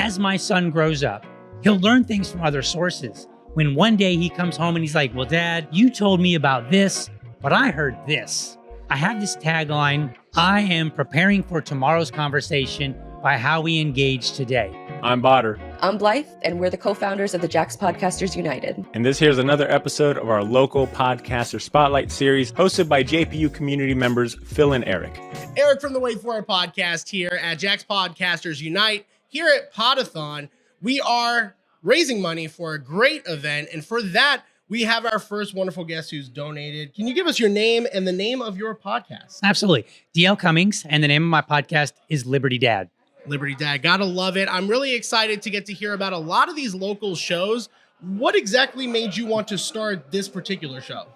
as my son grows up, he'll learn things from other sources. When one day he comes home and he's like, well, Dad, you told me about this, but I heard this. I have this tagline, I am preparing for tomorrow's conversation by how we engage today. I'm Botter. I'm Blythe, and we're the co-founders of the Jax Podcasters United. And this here's another episode of our local podcaster spotlight series hosted by JPU community members Phil and Eric. Eric from the Wait For It podcast here at Jax Podcasters Unite. Here at Podathon, we are raising money for a great event, and for that, we have our first wonderful guest who's donated. Can you give us your name and the name of your podcast? Absolutely. DL Cummings, and the name of my podcast is LibertyDad. LibertyDad, gotta love it. I'm really excited to get to hear about a lot of these local shows. What exactly made you want to start this particular show?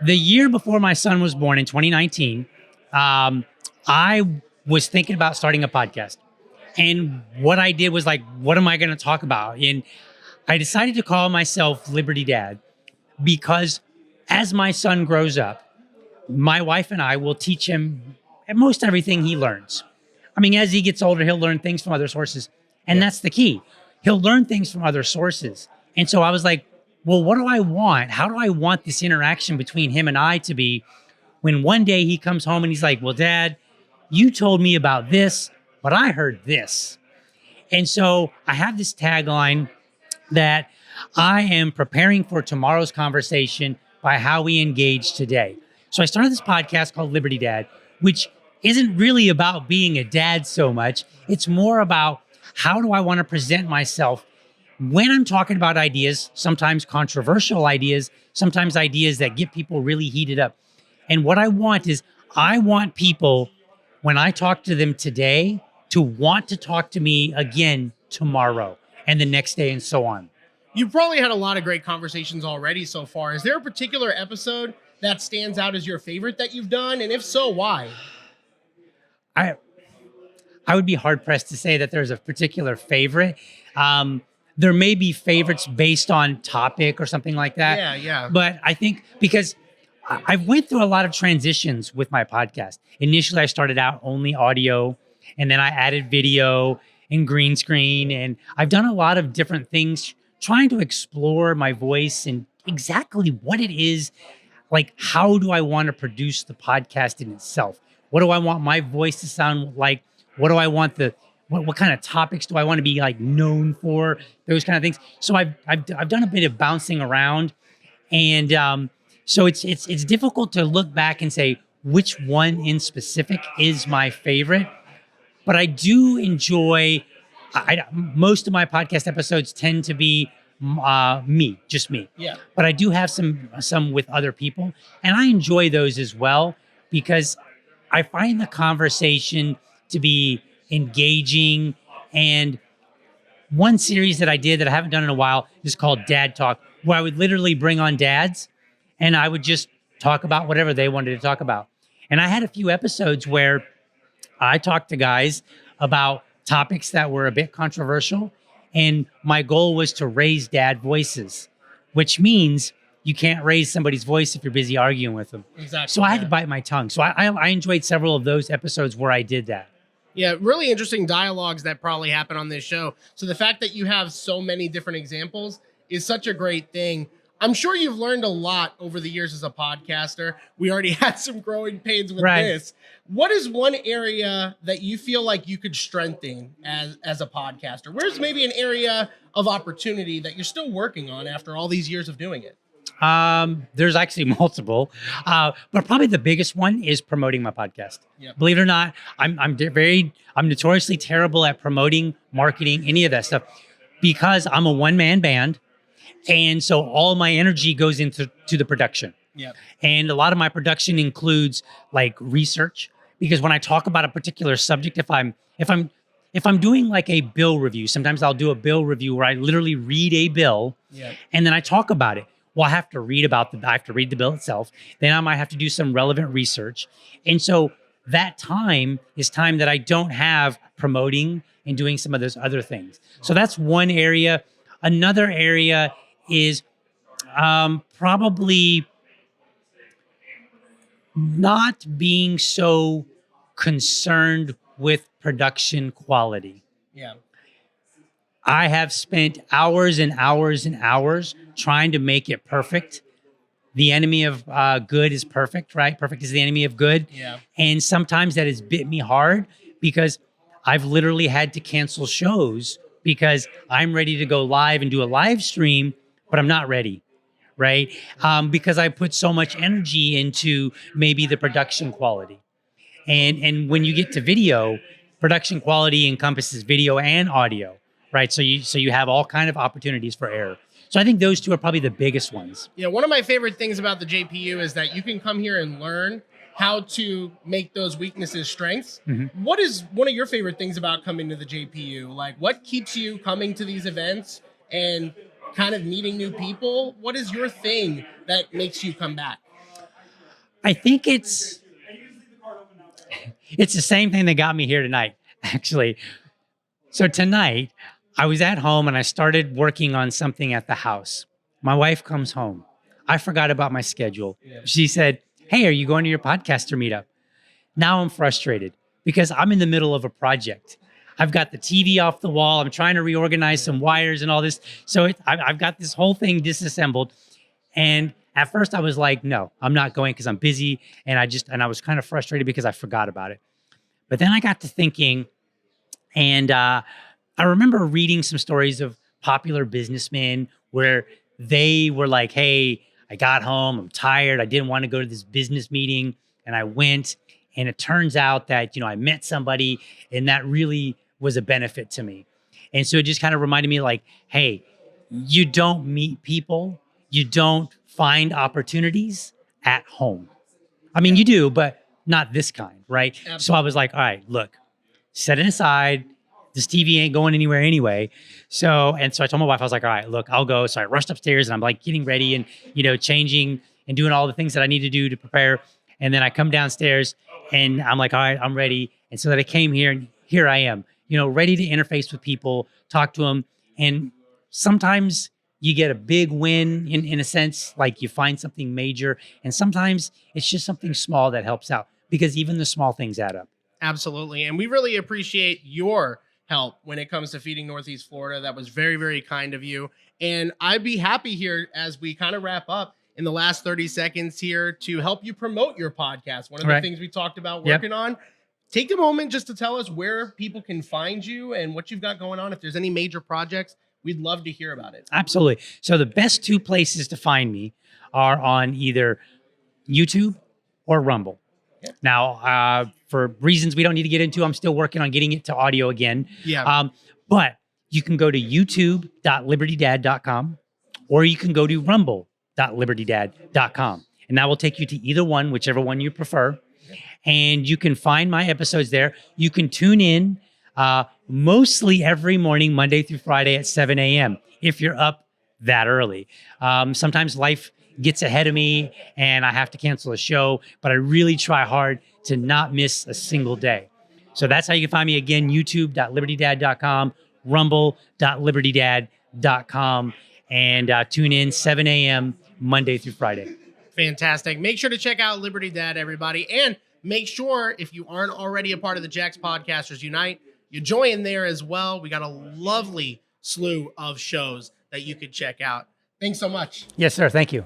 The year before my son was born in 2019, I was thinking about starting a podcast. And what I did was like, what am I going to talk about? And I decided to call myself LibertyDad because as my son grows up, my wife and I will teach him most everything he learns. I mean, as he gets older, he'll learn things from other sources. And that's the key. He'll learn things from other sources. And so I was like, well, what do I want? How do I want this interaction between him and I to be when one day he comes home and he's like, well, Dad, you told me about this, but I heard this. And so I have this tagline that I am preparing for tomorrow's conversation by how we engage today. So I started this podcast called LibertyDad, which isn't really about being a dad so much. It's more about how do I want to present myself when I'm talking about ideas, sometimes controversial ideas, sometimes ideas that get people really heated up. And what I want is I want people, when I talk to them today, to want to talk to me again tomorrow and the next day and so on. You've probably had a lot of great conversations already so far. Is there a particular episode that stands out as your favorite that you've done? And if so, why? I would be hard pressed to say that there's a particular favorite. There may be favorites based on topic or something like that. Yeah. But I think because I've went through a lot of transitions with my podcast. Initially, I started out only audio, and then I added video and green screen. And I've done a lot of different things trying to explore my voice and exactly what it is. Like, how do I want to produce the podcast in itself? What do I want my voice to sound like? What do I want what kind of topics do I want to be like known for? Those kind of things. So I've done a bit of bouncing around, and so it's difficult to look back and say which one in specific is my favorite. But I do enjoy. Most of my podcast episodes tend to be just me. Yeah. But I do have some with other people, and I enjoy those as well because I find the conversation to be engaging. And one series that I did that I haven't done in a while is called Dad Talk, where I would literally bring on dads and I would just talk about whatever they wanted to talk about. And I had a few episodes where I talked to guys about topics that were a bit controversial. And my goal was to raise dad voices, which means you can't raise somebody's voice if you're busy arguing with them. Exactly. So I had to bite my tongue. So I enjoyed several of those episodes where I did that. Yeah, really interesting dialogues that probably happen on this show. So the fact that you have so many different examples is such a great thing. I'm sure you've learned a lot over the years as a podcaster. We already had some growing pains with this. What is one area that you feel like you could strengthen as a podcaster? Where's maybe an area of opportunity that you're still working on after all these years of doing it? There's actually multiple, but probably the biggest one is promoting my podcast. Yep. Believe it or not, I'm notoriously terrible at promoting, marketing, any of that stuff because I'm a one-man band. And so all my energy goes into the production. Yep. And a lot of my production includes like research, because when I talk about a particular subject, if I'm doing like a bill review, sometimes I'll do a bill review where I literally read a bill and then I talk about it. Well, I have to read the bill itself. Then I might have to do some relevant research. And so that time is time that I don't have promoting and doing some of those other things. So that's one area. Another area is probably not being so concerned with production quality. Yeah. I have spent hours and hours and hours trying to make it perfect. The enemy of good is perfect, right? Perfect is the enemy of good. Yeah. And sometimes that has bit me hard because I've literally had to cancel shows because I'm ready to go live and do a live stream, but I'm not ready, right? Because I put so much energy into maybe the production quality. And when you get to video, production quality encompasses video and audio, right? So you have all kind of opportunities for error. So I think those two are probably the biggest ones. Yeah, one of my favorite things about the JPU is that you can come here and learn how to make those weaknesses strengths. Mm-hmm. What is one of your favorite things about coming to the JPU? Like, what keeps you coming to these events and kind of meeting new people? What is your thing that makes you come back? I think it's the same thing that got me here tonight, actually. So tonight, I was at home and I started working on something at the house. My wife comes home. I forgot about my schedule. She said, "Hey, are you going to your podcaster meetup?" Now I'm frustrated because I'm in the middle of a project. I've got the TV off the wall. I'm trying to reorganize some wires and all this. So I've got this whole thing disassembled. And at first I was like, no, I'm not going because I'm busy. And I was kind of frustrated because I forgot about it. But then I got to thinking, and I remember reading some stories of popular businessmen where they were like, hey, I got home, I'm tired, I didn't want to go to this business meeting, and I went. And it turns out that, I met somebody and that really was a benefit to me. And so it just kind of reminded me like, hey, you don't meet people, you don't find opportunities at home. I mean, you do, but not this kind, right? Absolutely. So I was like, all right, look, set it aside. This TV ain't going anywhere anyway. So I told my wife, I was like, all right, look, I'll go. So I rushed upstairs and I'm like getting ready and, changing and doing all the things that I need to do to prepare. And then I come downstairs and I'm like, all right, I'm ready. And so that I came here and here I am, ready to interface with people, talk to them. And sometimes you get a big win in a sense, like you find something major. And sometimes it's just something small that helps out because even the small things add up. Absolutely. And we really appreciate your help when it comes to feeding Northeast Florida. That was very, very kind of you. And I'd be happy here as we kind of wrap up in the last 30 seconds here to help you promote your podcast. One of the things we talked about working on. Take a moment just to tell us where people can find you and what you've got going on. If there's any major projects, we'd love to hear about it. Absolutely. So the best two places to find me are on either YouTube or Rumble. Yeah. Now, for reasons we don't need to get into, I'm still working on getting it to audio again. Yeah. But you can go to youtube.libertydad.com or you can go to rumble.libertydad.com. And that will take you to either one, whichever one you prefer. And you can find my episodes there. You can tune in mostly every morning, Monday through Friday at 7 a.m. if you're up that early. Sometimes life gets ahead of me and I have to cancel a show, but I really try hard to not miss a single day. So that's how you can find me again, youtube.libertydad.com, rumble.libertydad.com, and tune in 7 a.m. Monday through Friday. Fantastic. Make sure to check out Liberty Dad, everybody. And make sure, if you aren't already a part of the Jax Podcasters Unite, you join there as well. We got a lovely slew of shows that you could check out. Thanks so much. Yes, sir. Thank you.